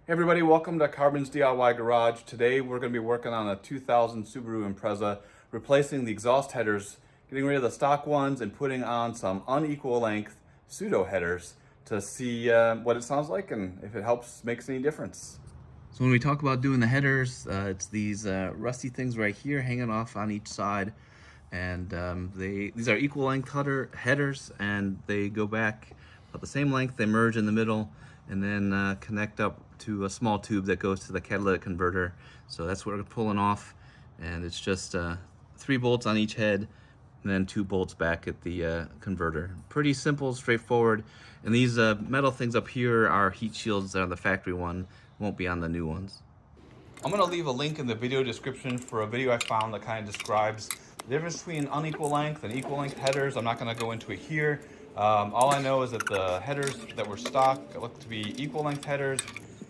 Hey everybody, welcome to Carbon's DIY Garage. Today we're going to be working on a 2000 Subaru Impreza, replacing the exhaust headers, getting rid of the stock ones and putting on some unequal length Tsudo headers to see what it sounds like and if it makes any difference. So when we talk about doing the headers, it's these rusty things right here hanging off on each side, and these are equal length headers, and they go back about the same length. They merge in the middle, and then connect up to a small tube that goes to the catalytic converter. So that's what we're pulling off, and it's just 3 bolts on each head, and then 2 bolts back at the converter. Pretty simple, straightforward. And these metal things up here are heat shields on the factory one, won't be on the new ones. I'm going to leave a link in the video description for a video I found that kind of describes the difference between unequal length and equal length headers. I'm not going to go into it here. All I know is that the headers that were stock look to be equal length headers,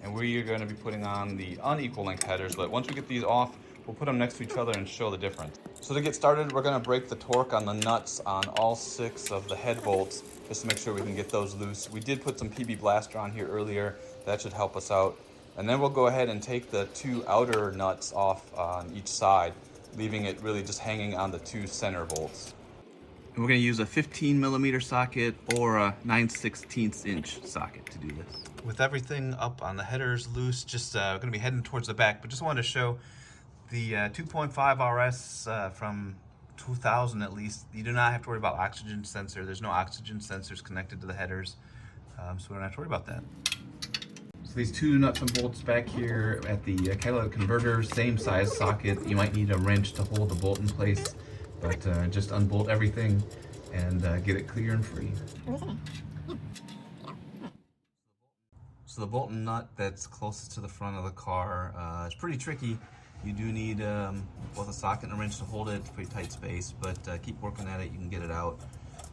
and we're going to be putting on the unequal length headers. But once we get these off, we'll put them next to each other and show the difference. So to get started, we're going to break the torque on the nuts on all 6 of the head bolts just to make sure we can get those loose. We did put some PB Blaster on here earlier. That should help us out. And then we'll go ahead and take the 2 outer nuts off on each side, leaving it really just hanging on the 2 center bolts. And we're going to use a 15mm socket or a 9/16 inch socket to do this. With everything up on the headers loose, just going to be heading towards the back, but just wanted to show the 2.5 RS from 2000 at least. You do not have to worry about oxygen sensor. There's no oxygen sensors connected to the headers, so we don't have to worry about that. So these 2 nuts and bolts back here at the catalytic converter, same size socket. You might need a wrench to hold the bolt in place, but just unbolt everything and get it clear and free. So the bolt and nut that's closest to the front of the car is pretty tricky. You do need both a socket and a wrench to hold it. It's a pretty tight space, but keep working at it, you can get it out.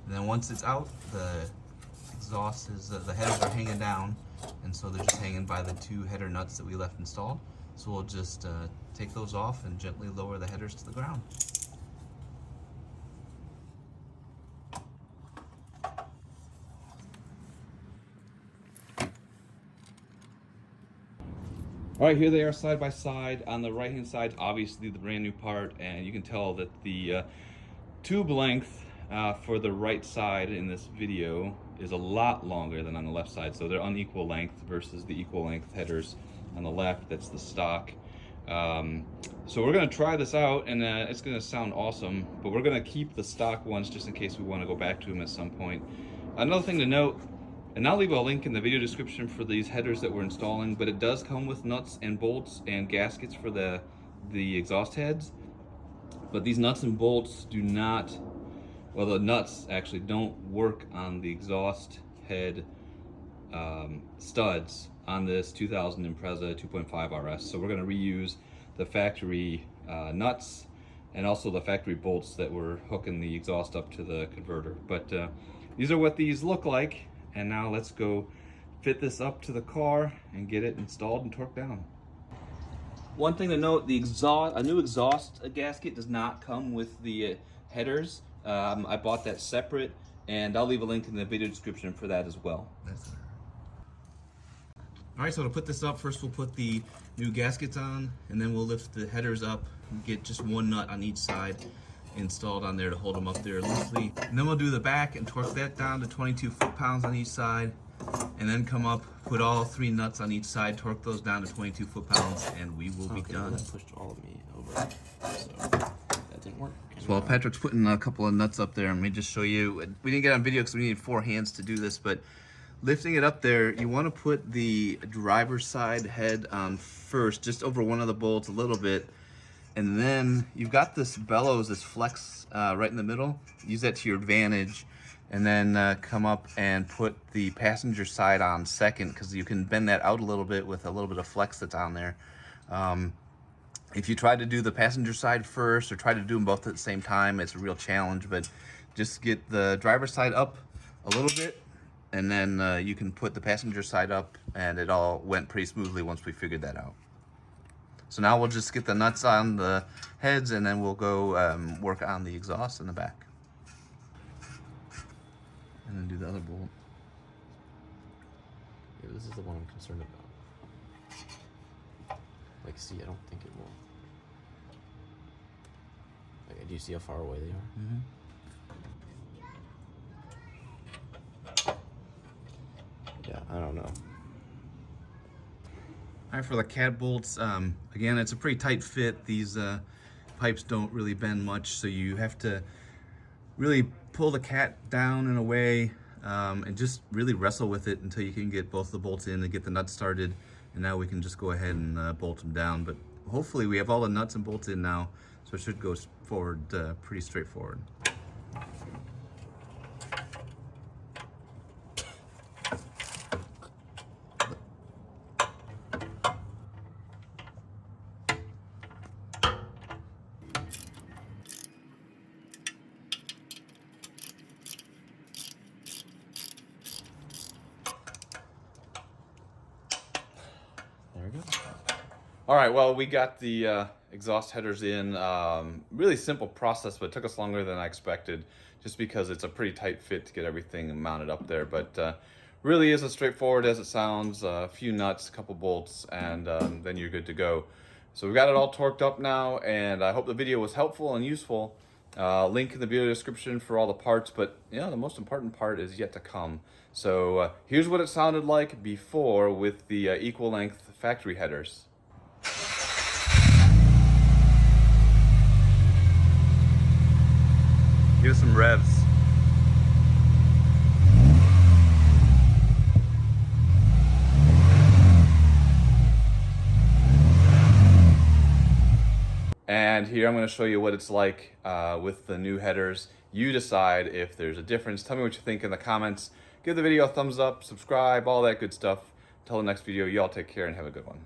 And then once it's out, the exhaust is, the headers are hanging down, and so they're just hanging by the 2 header nuts that we left installed. So we'll just take those off and gently lower the headers to the ground. All right, here they are side by side. On the right hand side, obviously the brand new part, and you can tell that the tube length for the right side in this video is a lot longer than on the left side. So they're unequal length versus the equal length headers on the left. That's the stock. So we're gonna try this out, and it's gonna sound awesome, but we're gonna keep the stock ones just in case we wanna go back to them at some point. Another thing to note, and I'll leave a link in the video description for these headers that we're installing, but it does come with nuts and bolts and gaskets for the exhaust heads. But these nuts and bolts do not, well, the nuts actually don't work on the exhaust head studs on this 2000 Impreza 2.5 RS. So we're going to reuse the factory nuts and also the factory bolts that were hooking the exhaust up to the converter. But these are what these look like. And now let's go fit this up to the car and get it installed and torqued down. One thing to note, a new exhaust gasket does not come with the headers. I bought that separate, and I'll leave a link in the video description for that as well. All right, so to put this up, first we'll put the new gaskets on, and then we'll lift the headers up and get just 1 nut on each side installed on there to hold them up there loosely. And then we'll do the back and torque that down to 22 foot-pounds on each side, and then come up, put all 3 nuts on each side, torque those down to 22 foot-pounds, and we will be done. That pushed all of me over, so that didn't work. So while Patrick's putting a couple of nuts up there, let me just show you. We didn't get on video because we needed 4 hands to do this, but lifting it up there, you want to put the driver's side head on first, just over one of the bolts a little bit. And then you've got this bellows, this flex right in the middle. Use that to your advantage, and then come up and put the passenger side on second, because you can bend that out a little bit with a little bit of flex that's on there. If you try to do the passenger side first or try to do them both at the same time, it's a real challenge, but just get the driver's side up a little bit, and then you can put the passenger side up, and it all went pretty smoothly once we figured that out. So now we'll just get the nuts on the heads, and then we'll go work on the exhaust in the back. And then do the other bolt. Yeah, this is the one I'm concerned about. Like, see, I don't think it will. Like, do you see how far away they are? Mm-hmm. Yeah, I don't know. All right, for the cat bolts, again, it's a pretty tight fit. These pipes don't really bend much, so you have to really pull the cat down in a way and just really wrestle with it until you can get both the bolts in and get the nuts started. And now we can just go ahead and bolt them down. But hopefully we have all the nuts and bolts in now, so it should go forward pretty straightforward. There we go. All right, well, we got the exhaust headers in. Really simple process, but it took us longer than I expected just because it's a pretty tight fit to get everything mounted up there. But really is as straightforward as it sounds. A few nuts, a couple bolts, and then you're good to go. So we've got it all torqued up now, and I hope the video was helpful and useful. Link in the video description for all the parts, but the most important part is yet to come. So here's what it sounded like before with the equal length factory headers. Give us some revs. And here I'm going to show you what it's like with the new headers. You decide if there's a difference. Tell me what you think in the comments. Give the video a thumbs up, subscribe, all that good stuff. Until the next video, y'all take care and have a good one.